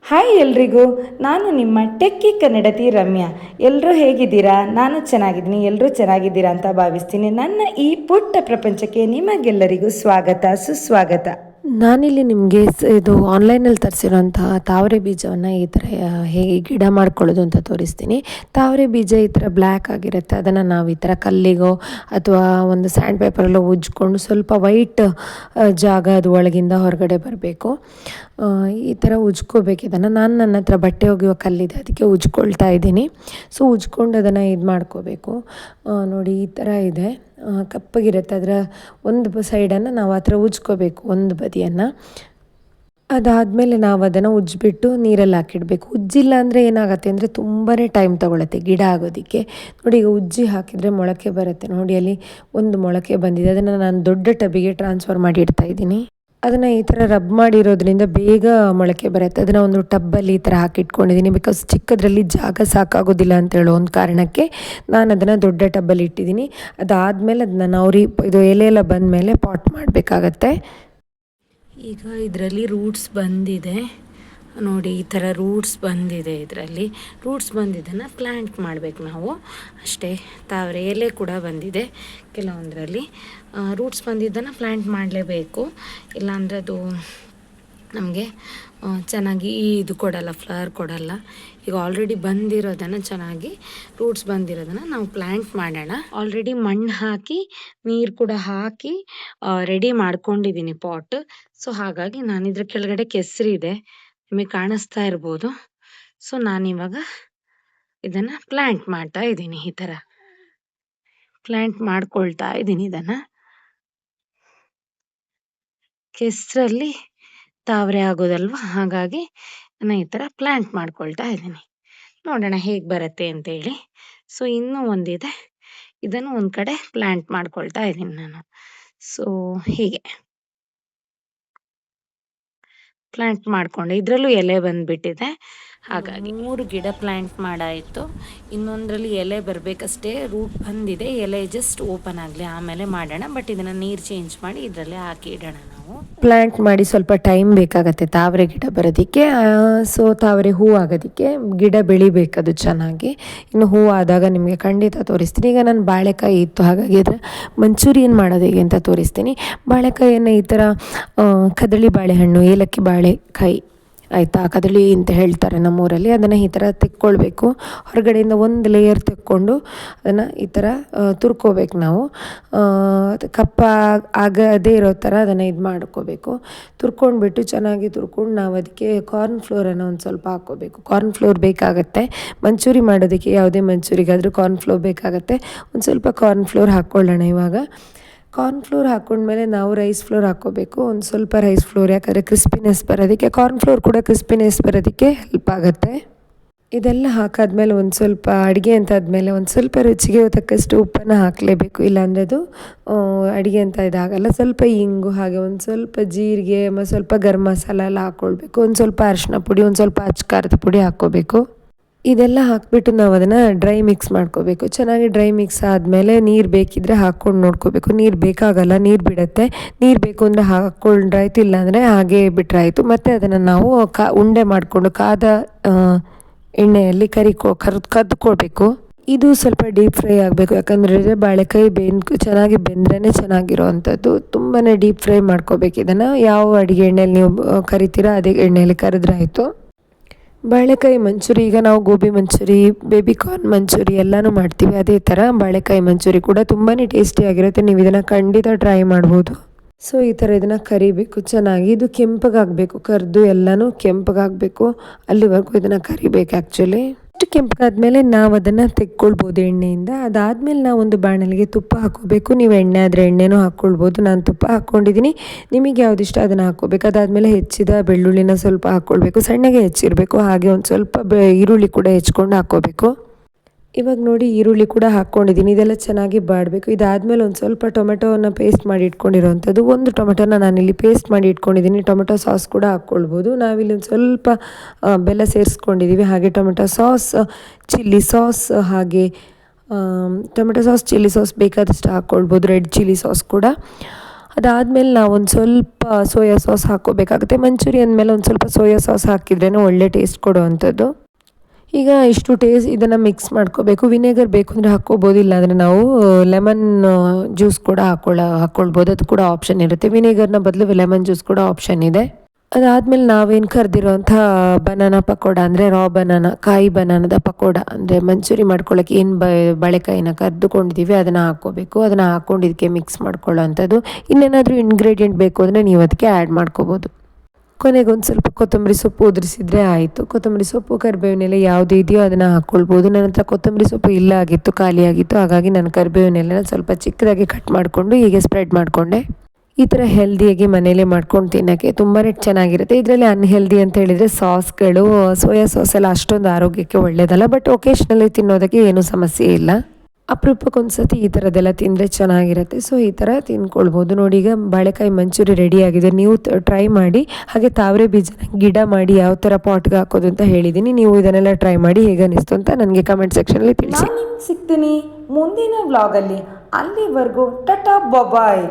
Hi ಎಲ್ರಿಗೂ, ನಾನು ನಿಮ್ಮ ಟೆಕ್ಕಿ ಕನ್ನಡತಿ ರಮ್ಯಾ. ಎಲ್ಲರೂ ಹೇಗಿದ್ದೀರಾ? ನಾನು ಚೆನ್ನಾಗಿದ್ದೀನಿ, ಎಲ್ಲರೂ ಚೆನ್ನಾಗಿದ್ದೀರಾ ಅಂತ ಭಾವಿಸ್ತೀನಿ. ನನ್ನ ಈ ಪುಟ್ಟ ಪ್ರಪಂಚಕ್ಕೆ ನಿಮಗೆಲ್ಲರಿಗೂ ಸ್ವಾಗತ, ಸುಸ್ವಾಗತ. ನಾನಿಲ್ಲಿ ನಿಮಗೆ ಇದು ಆನ್ಲೈನಲ್ಲಿ ತರಿಸಿರೋಂತಹ ತಾವರೆ ಬೀಜವನ್ನು ಈ ಥರ ಹೇಗೆ ಗಿಡ ಮಾಡ್ಕೊಳ್ಳೋದು ಅಂತ ತೋರಿಸ್ತೀನಿ. ತಾವರೆ ಬೀಜ ಈ ಥರ ಬ್ಲ್ಯಾಕ್ ಆಗಿರುತ್ತೆ. ಅದನ್ನು ನಾವು ಈ ಥರ ಕಲ್ಲಿಗೋ ಅಥವಾ ಒಂದು ಸ್ಯಾಂಡ್ ಪೇಪರಲ್ಲೋ ಉಜ್ಕೊಂಡು ಸ್ವಲ್ಪ ವೈಟ್ ಜಾಗ ಅದು ಒಳಗಿಂದ ಹೊರಗಡೆ ಬರಬೇಕು. ಈ ಥರ ಉಜ್ಕೋಬೇಕು ಇದನ್ನು. ನಾನು ನನ್ನ ಹತ್ರ ಬಟ್ಟೆ ಒಗೆಯುವ ಕಲ್ಲಿದೆ, ಅದಕ್ಕೆ ಉಜ್ಕೊಳ್ತಾ ಇದ್ದೀನಿ. ಸೊ ಉಜ್ಕೊಂಡು ಅದನ್ನು ಇದು ಮಾಡ್ಕೋಬೇಕು. ನೋಡಿ ಈ ಥರ ಇದೆ, ಕಪ್ಪಗಿರುತ್ತೆ. ಅದರ ಒಂದು ಸೈಡನ್ನು ನಾವು ಆ ಥರ ಉಜ್ಕೋಬೇಕು, ಒಂದು ಬದಿಯನ್ನು. ಅದಾದಮೇಲೆ ನಾವು ಅದನ್ನು ಉಜ್ಜಿಬಿಟ್ಟು ನೀರಲ್ಲಿ ಹಾಕಿಡಬೇಕು. ಉಜ್ಜಿಲ್ಲ ಅಂದರೆ ಏನಾಗುತ್ತೆ ಅಂದರೆ ತುಂಬಾ ಟೈಮ್ ತೊಗೊಳುತ್ತೆ ಗಿಡ ಆಗೋದಕ್ಕೆ. ನೋಡಿ ಈಗ ಉಜ್ಜಿ ಹಾಕಿದರೆ ಮೊಳಕೆ ಬರುತ್ತೆ. ನೋಡಿ ಅಲ್ಲಿ ಒಂದು ಮೊಳಕೆ ಬಂದಿದೆ, ಅದನ್ನು ನಾನು ದೊಡ್ಡ ಟಬಿಗೆ ಟ್ರಾನ್ಸ್ಫರ್ ಮಾಡಿ ಇಡ್ತಾ ಇದ್ದೀನಿ. ಅದನ್ನು ಈ ಥರ ರಬ್ ಮಾಡಿರೋದ್ರಿಂದ ಬೇಗ ಮೊಳಕೆ ಬರುತ್ತೆ. ಅದನ್ನು ಒಂದು ಟಬ್ಬಲ್ಲಿ ಈ ಥರ ಹಾಕಿಟ್ಕೊಂಡಿದ್ದೀನಿ, ಬಿಕಾಸ್ ಚಿಕ್ಕದ್ರಲ್ಲಿ ಜಾಗ ಸಾಕಾಗೋದಿಲ್ಲ ಅಂತ ಹೇಳೋ ಒಂದು ಕಾರಣಕ್ಕೆ ನಾನು ಅದನ್ನು ದೊಡ್ಡ ಟಬ್ಬಲ್ಲಿ ಇಟ್ಟಿದ್ದೀನಿ. ಅದಾದಮೇಲೆ ಅದನ್ನ ನಾವು ಇದು ಎಲೆ ಎಲ್ಲ ಬಂದಮೇಲೆ ಪಾಟ್ ಮಾಡಬೇಕಾಗತ್ತೆ. ಈಗ ಇದರಲ್ಲಿ ರೂಟ್ಸ್ ಬಂದಿದೆ ನೋಡಿ, ಈ ಥರ ರೂಟ್ಸ್ ಬಂದಿದೆ. ಇದರಲ್ಲಿ ರೂಟ್ಸ್ ಬಂದಿದ್ದನ್ನು ಪ್ಲ್ಯಾಂಟ್ ಮಾಡಬೇಕು ನಾವು ಅಷ್ಟೇ. ತಾವರೆ ಎಲೆ ಕೂಡ ಬಂದಿದೆ ಕೆಲವೊಂದರಲ್ಲಿ. ರೂಟ್ಸ್ ಬಂದಿದ್ದನ್ನು ಪ್ಲ್ಯಾಂಟ್ ಮಾಡಲೇಬೇಕು, ಇಲ್ಲಾಂದರೆ ಅದು ನಮಗೆ ಚೆನ್ನಾಗಿ ಇದು ಕೊಡಲ್ಲ, ಫ್ಲವರ್ ಕೊಡಲ್ಲ. ಈಗ ಆಲ್ರೆಡಿ ಬಂದಿರೋದನ್ನು ಚೆನ್ನಾಗಿ ರೂಟ್ಸ್ ಬಂದಿರೋದನ್ನು ನಾವು ಪ್ಲ್ಯಾಂಟ್ ಮಾಡೋಣ. ಆಲ್ರೆಡಿ ಮಣ್ಣು ಹಾಕಿ ನೀರು ಕೂಡ ಹಾಕಿ ರೆಡಿ ಮಾಡ್ಕೊಂಡಿದ್ದೀನಿ ಪಾಟ್. ಸೊ ಹಾಗಾಗಿ ನಾನು ಇದ್ರ ಕೆಳಗಡೆ ಕೆಸರಿದೆ, ನಿಮಗೆ ಕಾಣಿಸ್ತಾ ಇರ್ಬೋದು. ಸೊ ನಾನಿವಾಗ ಇದನ್ನು ಪ್ಲ್ಯಾಂಟ್ ಮಾಡ್ತಾ ಇದ್ದೀನಿ. ಈ ಥರ ಪ್ಲ್ಯಾಂಟ್ ಮಾಡ್ಕೊಳ್ತಾ ಇದ್ದೀನಿ. ಇದನ್ನು ಕೆಸರಲ್ಲಿ ತಾವರೆ ಆಗೋದಲ್ವ, ಹಾಗಾಗಿ ನಾನು ಈ ಥರ ಪ್ಲ್ಯಾಂಟ್ ಮಾಡ್ಕೊಳ್ತಾ ಇದ್ದೀನಿ. ನೋಡೋಣ ಹೇಗೆ ಬರುತ್ತೆ ಅಂತೇಳಿ. ಸೊ ಇನ್ನೂ ಒಂದಿದೆ, ಇದನ್ನು ಒಂದು ಕಡೆ ಪ್ಲ್ಯಾಂಟ್ ಮಾಡ್ಕೊಳ್ತಾ ಇದ್ದೀನಿ ನಾನು. ಸೊ ಹೀಗೆ ಪ್ಲ್ಯಾಂಟ್ ಮಾಡಿಕೊಂಡೆ. ಇದರಲ್ಲೂ ಎಲೆ ಬಂದುಬಿಟ್ಟಿದೆ. ಹಾಗಾಗಿ 3 ಗಿಡ ಪ್ಲ್ಯಾಂಟ್ ಮಾಡಾಯಿತು. ಇನ್ನೊಂದರಲ್ಲಿ ಎಲೆ ಬರಬೇಕಷ್ಟೇ, ರೂಟ್ ಬಂದಿದೆ. ಎಲೆ ಜಸ್ಟ್ ಓಪನ್ ಆಗಲಿ ಆಮೇಲೆ ಮಾಡೋಣ. ಬಟ್ ಇದನ್ನು ನೀರು ಚೇಂಜ್ ಮಾಡಿ ಇದರಲ್ಲೇ ಹಾಕಿ ಇಡೋಣ. ನಾವು ಪ್ಲ್ಯಾಂಟ್ ಮಾಡಿ ಸ್ವಲ್ಪ ಟೈಮ್ ಬೇಕಾಗತ್ತೆ ತಾವರೆ ಗಿಡ ಬರೋದಕ್ಕೆ. ಸೊ ತಾವರೆ ಹೂ ಆಗೋದಕ್ಕೆ ಗಿಡ ಬೆಳಿಬೇಕದು ಚೆನ್ನಾಗಿ. ಇನ್ನು ಹೂ ಆದಾಗ ನಿಮಗೆ ಖಂಡಿತ ತೋರಿಸ್ತೀನಿ. ಈಗ ನಾನು ಬಾಳೆಕಾಯಿ ಇತ್ತು, ಹಾಗಾಗಿ ಅದರ ಮಂಚೂರಿಯನ್ ಮಾಡೋದು ಹೇಗೆ ಅಂತ ತೋರಿಸ್ತೀನಿ. ಬಾಳೆಕಾಯಿಯನ್ನು ಈ ಥರ ಕದಳಿ ಬಾಳೆಹಣ್ಣು, ಏಲಕ್ಕಿ ಬಾಳೆಕಾಯಿ ಆಯಿತಾ, ಕದಳಿ ಅಂತ ಹೇಳ್ತಾರೆ ನಮ್ಮೂರಲ್ಲಿ. ಅದನ್ನು ಈ ಥರ ತೆಕ್ಕೊಳ್ಬೇಕು. ಹೊರಗಡೆಯಿಂದ ಒಂದು ಲೇಯರ್ ತೆಕ್ಕೊಂಡು ಅದನ್ನು ಈ ಥರ ತುರ್ಕೋಬೇಕು ನಾವು. ಕಪ್ಪ ಆಗದೇ ಇರೋ ಥರ ಅದನ್ನು ಇದು ಮಾಡ್ಕೋಬೇಕು. ತುರ್ಕೊಂಡ್ಬಿಟ್ಟು ಚೆನ್ನಾಗಿ ತುರ್ಕೊಂಡು ನಾವು ಅದಕ್ಕೆ ಕಾರ್ನ್ ಫ್ಲೋರನ್ನು ಒಂದು ಸ್ವಲ್ಪ ಹಾಕ್ಕೋಬೇಕು. ಕಾರ್ನ್ ಫ್ಲೋರ್ ಬೇಕಾಗತ್ತೆ ಮಂಚೂರಿ ಮಾಡೋದಕ್ಕೆ, ಯಾವುದೇ ಮಂಚೂರಿಗಾದರೂ ಕಾರ್ನ್ ಫ್ಲೋರ್ ಬೇಕಾಗತ್ತೆ. ಒಂದು ಸ್ವಲ್ಪ ಕಾರ್ನ್ ಫ್ಲೋರ್ ಹಾಕ್ಕೊಳ್ಳೋಣ. ಇವಾಗ ಕಾರ್ನ್ ಫ್ಲೋರ್ ಹಾಕ್ಕೊಂಡ್ಮೇಲೆ ನಾವು ರೈಸ್ ಫ್ಲೋರ್ ಹಾಕ್ಕೋಬೇಕು. ಒಂದು ಸ್ವಲ್ಪ ರೈಸ್ ಫ್ಲೋರ್, ಯಾಕಂದರೆ ಕ್ರಿಸ್ಪಿನೆಸ್ ಬರೋದಕ್ಕೆ. ಕಾರ್ನ್ ಫ್ಲೋರ್ ಕೂಡ ಕ್ರಿಸ್ಪಿನೆಸ್ ಬರೋದಕ್ಕೆ ಹೆಲ್ಪ್ ಆಗುತ್ತೆ. ಇದೆಲ್ಲ ಹಾಕಾದ್ಮೇಲೆ ಒಂದು ಸ್ವಲ್ಪ ಅಡುಗೆ ಅಂತ ಆದಮೇಲೆ ಒಂದು ಸ್ವಲ್ಪ ರುಚಿಗೆ ತಕ್ಕಷ್ಟು ಉಪ್ಪನ್ನು ಹಾಕಲೇಬೇಕು, ಇಲ್ಲಾಂದರೆ ಅದು ಅಡುಗೆ ಅಂತ ಇದಾಗಲ್ಲ. ಸ್ವಲ್ಪ ಇಂಗು, ಹಾಗೆ ಒಂದು ಸ್ವಲ್ಪ ಜೀರಿಗೆ, ಸ್ವಲ್ಪ ಗರಂ ಮಸಾಲ ಎಲ್ಲ ಹಾಕ್ಕೊಳ್ಬೇಕು. ಒಂದು ಸ್ವಲ್ಪ ಅರಿಶಿನ ಪುಡಿ, ಒಂದು ಸ್ವಲ್ಪ ಅಚ್ಚ ಖಾರದ ಪುಡಿ ಹಾಕ್ಕೋಬೇಕು. ಇದೆಲ್ಲ ಹಾಕಿಬಿಟ್ಟು ನಾವು ಅದನ್ನು ಡ್ರೈ ಮಿಕ್ಸ್ ಮಾಡ್ಕೋಬೇಕು. ಚೆನ್ನಾಗಿ ಡ್ರೈ ಮಿಕ್ಸ್ ಆದಮೇಲೆ ನೀರು ಬೇಕಿದ್ದರೆ ಹಾಕ್ಕೊಂಡು ನೋಡ್ಕೋಬೇಕು. ನೀರು ಬೇಕಾಗಲ್ಲ, ನೀರು ಬಿಡುತ್ತೆ. ನೀರು ಬೇಕು ಅಂದರೆ ಹಾಕ್ಕೊಂಡ್ರಾಯ್ತು, ಇಲ್ಲಾಂದರೆ ಹಾಗೆ ಬಿಟ್ಟರಾಯ್ತು. ಮತ್ತು ಅದನ್ನು ನಾವು ಉಂಡೆ ಮಾಡಿಕೊಂಡು ಕಾದ ಎಣ್ಣೆಯಲ್ಲಿ ಕದ್ಕೊಳ್ಬೇಕು. ಇದು ಸ್ವಲ್ಪ ಡೀಪ್ ಫ್ರೈ ಆಗಬೇಕು, ಯಾಕಂದರೆ ಬಾಳೆಕಾಯಿ ಚೆನ್ನಾಗಿ ಬೆಂದ್ರೇ ಚೆನ್ನಾಗಿರೋ ಅಂಥದ್ದು. ತುಂಬಾ ಡೀಪ್ ಫ್ರೈ ಮಾಡ್ಕೋಬೇಕು. ಇದನ್ನು ಯಾವ ಅಡುಗೆ ಎಣ್ಣೆಯಲ್ಲಿ ನೀವು ಕರಿತೀರಾ ಅದೇ ಎಣ್ಣೆಯಲ್ಲಿ ಕರೆದ್ರಾಯಿತು. ಬಾಳೆಕಾಯಿ ಮಂಚೂರಿ, ಈಗ ನಾವು ಗೋಬಿ ಮಂಚೂರಿ, ಬೇಬಿ ಕಾರ್ನ್ ಮಂಚೂರಿ ಎಲ್ಲನೂ ಮಾಡ್ತೀವಿ, ಅದೇ ಥರ ಬಾಳೆಕಾಯಿ ಮಂಚೂರಿ ಕೂಡ ತುಂಬಾ ಟೇಸ್ಟಿಯಾಗಿರುತ್ತೆ. ನೀವು ಇದನ್ನು ಖಂಡಿತ ಟ್ರೈ ಮಾಡ್ಬೋದು. ಸೊ ಈ ಥರ ಇದನ್ನು ಕರಿಬೇಕು ಚೆನ್ನಾಗಿ. ಇದು ಕೆಂಪಗಾಗಬೇಕು, ಕರಿದು ಎಲ್ಲನೂ ಕೆಂಪಗಾಗಬೇಕು, ಅಲ್ಲಿವರೆಗೂ ಇದನ್ನು ಕರಿಬೇಕು ಆ್ಯಕ್ಚುಲಿ. ಇಷ್ಟು ಕೆಂಪಗಾದ್ಮೇಲೆ ನಾವು ಅದನ್ನು ತೆಕ್ಕೊಳ್ಬೋದು ಎಣ್ಣೆಯಿಂದ. ಅದಾದಮೇಲೆ ನಾವು ಒಂದು ಬಾಣಲಿಗೆ ತುಪ್ಪ ಹಾಕ್ಕೋಬೇಕು. ನೀವು ಎಣ್ಣೆ ಆದರೆ ಎಣ್ಣೆನೂ ಹಾಕ್ಕೊಳ್ಬೋದು. ನಾನು ತುಪ್ಪ ಹಾಕ್ಕೊಂಡಿದ್ದೀನಿ, ನಿಮಗೆ ಯಾವ್ದು ಇಷ್ಟ ಅದನ್ನು ಹಾಕ್ಕೋಬೇಕು. ಅದಾದಮೇಲೆ ಹೆಚ್ಚಿದ ಬೆಳ್ಳುಳ್ಳಿನ ಸ್ವಲ್ಪ ಹಾಕ್ಕೊಳ್ಬೇಕು, ಸಣ್ಣಗೆ ಹೆಚ್ಚಿರಬೇಕು. ಹಾಗೆ ಒಂದು ಸ್ವಲ್ಪ ಈರುಳ್ಳಿ ಕೂಡ ಹೆಚ್ಕೊಂಡು ಹಾಕ್ಕೋಬೇಕು. ಇವಾಗ ನೋಡಿ ಈರುಳ್ಳಿ ಕೂಡ ಹಾಕ್ಕೊಂಡಿದ್ದೀನಿ. ಇದೆಲ್ಲ ಚೆನ್ನಾಗಿ ಬಾಡಬೇಕು. ಇದಾದಮೇಲೆ ಒಂದು ಸ್ವಲ್ಪ ಟೊಮೆಟೋನ ಪೇಸ್ಟ್ ಮಾಡಿ ಇಟ್ಕೊಂಡಿರೋವಂಥದ್ದು, ಒಂದು ಟೊಮೆಟೋನ ನಾನಿಲ್ಲಿ ಪೇಸ್ಟ್ ಮಾಡಿ ಇಟ್ಕೊಂಡಿದ್ದೀನಿ. ಟೊಮೆಟೊ ಸಾಸ್ ಕೂಡ ಹಾಕ್ಕೊಳ್ಬೋದು. ನಾವಿಲ್ಲಿ ಒಂದು ಸ್ವಲ್ಪ ಬೆಲ್ಲ ಸೇರಿಸ್ಕೊಂಡಿದ್ದೀವಿ. ಹಾಗೆ ಟೊಮೆಟೊ ಸಾಸ್, ಚಿಲ್ಲಿ ಸಾಸ್, ಹಾಗೆ ಟೊಮೆಟೊ ಸಾಸ್, ಚಿಲ್ಲಿ ಸಾಸ್ ಬೇಕಾದಷ್ಟು ಹಾಕ್ಕೊಳ್ಬೋದು. ರೆಡ್ ಚಿಲ್ಲಿ ಸಾಸ್ ಕೂಡ ಅದಾದಮೇಲೆ ನಾವು ಒಂದು ಸ್ವಲ್ಪ ಸೋಯಾ ಸಾಸ್ ಹಾಕ್ಕೋಬೇಕಾಗುತ್ತೆ. ಮಂಚೂರಿಯನ್ ಮೇಲೆ ಒಂದು ಸ್ವಲ್ಪ ಸೋಯಾ ಸಾಸ್ ಹಾಕಿದ್ರೇ ಒಳ್ಳೆ ಟೇಸ್ಟ್ ಕೊಡುವಂಥದ್ದು. ಈಗ ಇಷ್ಟು ಇದನ್ನು ಮಿಕ್ಸ್ ಮಾಡ್ಕೋಬೇಕು. ವಿನೆಗರ್ ಬೇಕು ಅಂದರೆ ಹಾಕ್ಕೋಬೋದು, ಇಲ್ಲಾಂದರೆ ನಾವು ಲೆಮನ್ ಜ್ಯೂಸ್ ಕೂಡ ಹಾಕ್ಕೊಳ್ಬೋದು, ಅದು ಕೂಡ ಆಪ್ಷನ್ ಇರುತ್ತೆ. ವಿನೆಗರ್ನ ಬದಲು ಲೆಮನ್ ಜ್ಯೂಸ್ ಕೂಡ ಆಪ್ಷನ್ ಇದೆ. ಅದಾದಮೇಲೆ ನಾವೇನು ಕರೆದಿರೋಂಥ ಬನಾನಾ ಪಕೋಡ ಅಂದರೆ ರಾ ಬನಾನಾ, ಕಾಯಿ ಬನಾನದ ಪಕೋಡ ಅಂದರೆ ಮಂಚೂರಿ ಮಾಡ್ಕೊಳ್ಳೋಕೆ ಏನು ಬಾಳೆಕಾಯಿನ ಕರೆದುಕೊಂಡಿದ್ದೀವಿ ಅದನ್ನು ಹಾಕ್ಕೋಬೇಕು. ಅದನ್ನು ಹಾಕ್ಕೊಂಡು ಇದಕ್ಕೆ ಮಿಕ್ಸ್ ಮಾಡ್ಕೊಳ್ಳೋ ಅಂಥದ್ದು. ಇನ್ನೇನಾದರೂ ಇಂಗ್ರೀಡಿಯೆಂಟ್ ಬೇಕು ಅಂದರೆ ನೀವು ಅದಕ್ಕೆ ಆ್ಯಡ್ ಮಾಡ್ಕೋಬೋದು. ಕೊನೆಗೆ ಒಂದು ಸ್ವಲ್ಪ ಕೊತ್ತಂಬರಿ ಸೊಪ್ಪು ಉದುರಿಸಿದ್ರೆ ಆಯಿತು. ಕೊತ್ತಂಬರಿ ಸೊಪ್ಪು, ಕರಿಬೇವಿನೆಲೆ ಯಾವುದು ಇದೆಯೋ ಅದನ್ನು ಹಾಕ್ಕೊಳ್ಬೋದು. ನನ್ನ ಹತ್ರ ಕೊತ್ತಂಬರಿ ಸೊಪ್ಪು ಇಲ್ಲ ಆಗಿತ್ತು, ಖಾಲಿಯಾಗಿತ್ತು. ಹಾಗಾಗಿ ನಾನು ಕರಿಬೇವಿನೆಲೆನ ಸ್ವಲ್ಪ ಚಿಕ್ಕದಾಗಿ ಕಟ್ ಮಾಡಿಕೊಂಡು ಹೀಗೆ ಸ್ಪ್ರೆಡ್ ಮಾಡಿಕೊಂಡೆ. ಈ ಥರ ಹೆಲ್ದಿಯಾಗಿ ಮನೇಲೇ ಮಾಡ್ಕೊಂಡು ತಿನ್ನೋಕ್ಕೆ ತುಂಬಾ ಚೆನ್ನಾಗಿರುತ್ತೆ. ಇದರಲ್ಲಿ ಅನ್ಹೆಲ್ದಿ ಅಂತ ಹೇಳಿದರೆ ಸಾಸ್ಗಳು, ಸೋಯಾ ಸಾಸ್ ಎಲ್ಲ ಅಷ್ಟೊಂದು ಆರೋಗ್ಯಕ್ಕೆ ಒಳ್ಳೆಯದಲ್ಲ. ಬಟ್ ಒಕೇಶ್ನಲ್ಲಿ ತಿನ್ನೋದಕ್ಕೆ ಏನೂ ಸಮಸ್ಯೆ ಇಲ್ಲ. ಅಪರೂಪಕ್ಕೊಂದ್ಸತಿ ಈ ಥರದ್ದೆಲ್ಲ ತಿಂದರೆ ಚೆನ್ನಾಗಿರುತ್ತೆ. ಸೊ ಈ ಥರ ತಿನ್ಕೊಳ್ಬೋದು. ನೋಡಿ, ಈಗ ಬಾಳೆಕಾಯಿ ಮಂಚೂರಿ ರೆಡಿ ಆಗಿದೆ. ನೀವು ಟ್ರೈ ಮಾಡಿ. ಹಾಗೆ ತಾವರೆ ಬೀಜನ ಗಿಡ ಮಾಡಿ ಯಾವ ಥರ ಪಾಟ್ಗೆ ಹಾಕೋದು ಅಂತ ಹೇಳಿದ್ದೀನಿ. ನೀವು ಇದನ್ನೆಲ್ಲ ಟ್ರೈ ಮಾಡಿ ಹೇಗನ್ನಿಸ್ತು ಅಂತ ನನಗೆ ಕಮೆಂಟ್ ಸೆಕ್ಷನಲ್ಲಿ ತಿಳಿಸಿ. ನಾನು ನಿಮ್ಗೆ ಸಿಗ್ತೀನಿ ಮುಂದಿನ ವ್ಲಾಗಲ್ಲಿ. ಅಲ್ಲಿವರೆಗೂ ಟಟಾ ಬಾಯ್.